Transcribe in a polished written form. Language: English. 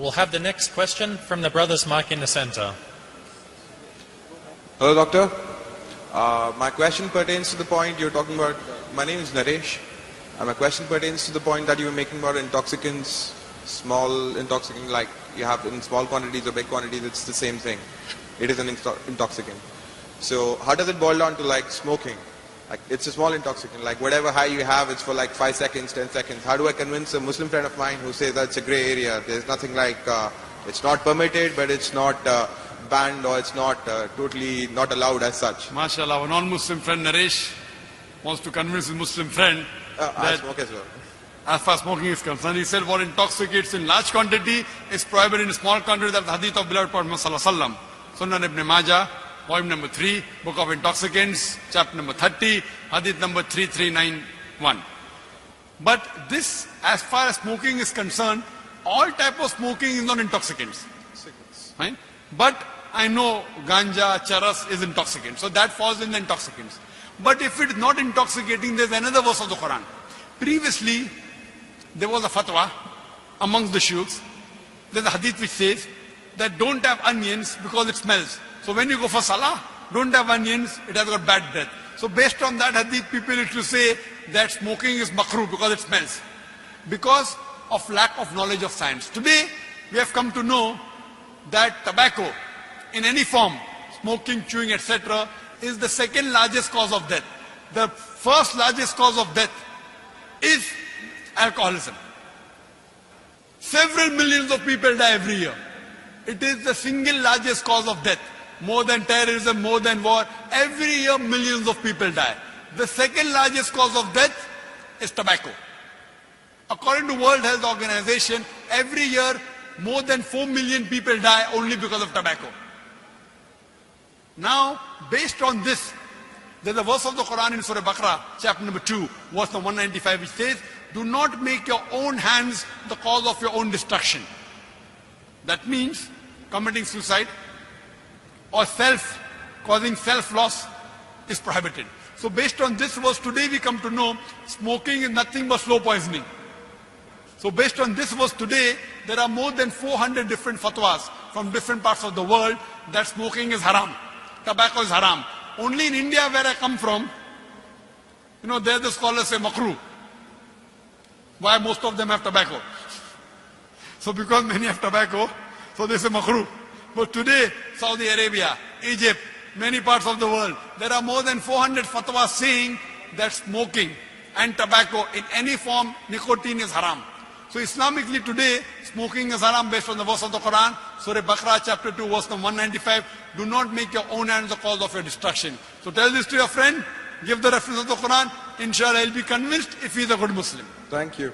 We'll have the next question from the brothers Mike in the center. Hello, doctor. My question pertains to the point you're talking about. My name is Naresh. My question pertains to the point that you were making about intoxicants, small intoxicant, like you have in small quantities or big quantities, it's the same thing. It is an intoxicant. So how does it boil down to like smoking? Like it's a small intoxicant, like whatever high you have, it's for like 5 seconds, 10 seconds. How do I convince a Muslim friend of mine who says that's a grey area? There's nothing like, it's not permitted, but it's not banned, or it's not totally not allowed as such. MashaAllah, a non-Muslim friend, Naresh, wants to convince his Muslim friend that I smoke as well. As far as smoking is concerned, he said what intoxicates in large quantity is prohibited in small quantity. That's the hadith of beloved Prophet Muhammad. Sunan ibn Majah, volume number 3, Book of Intoxicants, chapter number 30, hadith number 3391. But this, as far as smoking is concerned, all type of smoking is not intoxicants. Right? But I know ganja, charas is intoxicant, so that falls in the intoxicants. But if it is not intoxicating, there is another verse of the Quran. Previously, there was a fatwa amongst the shuyukhs. There is a hadith which says that don't have onions because it smells. So when you go for salah, don't have onions, it has got bad breath. So based on that hadith, people used to say that smoking is makruh because it smells. Because of lack of knowledge of science. Today, we have come to know that tobacco, in any form, smoking, chewing, etc., is the second largest cause of death. The first largest cause of death is alcoholism. Several millions of people die every year. It is the single largest cause of death. More than terrorism, more than war. Every year millions of people die. The second largest cause of death is tobacco. According to World Health Organization, every year more than 4 million people die only because of tobacco. Now, based on this, there's a verse of the Quran in Surah Baqarah, chapter number 2, verse number 195, which says, do not make your own hands the cause of your own destruction. That means committing suicide or causing self-loss is prohibited. So based on this verse, today we come to know smoking is nothing but slow poisoning. So based on this verse today, there are more than 400 different fatwas from different parts of the world that smoking is haram. Tobacco is haram. Only in India, where I come from, there the scholars say makruh. Why? Most of them have tobacco. So because many have tobacco, so they say makruh. But today, Saudi Arabia, Egypt, many parts of the world, there are more than 400 fatwas saying that smoking and tobacco in any form, nicotine is haram. So Islamically today, smoking is haram based on the verse of the Quran, Surah Baqarah chapter 2, verse number 195. Do not make your own hands the cause of your destruction. So tell this to your friend, give the reference of the Quran, inshallah he'll be convinced if he's a good Muslim. Thank you.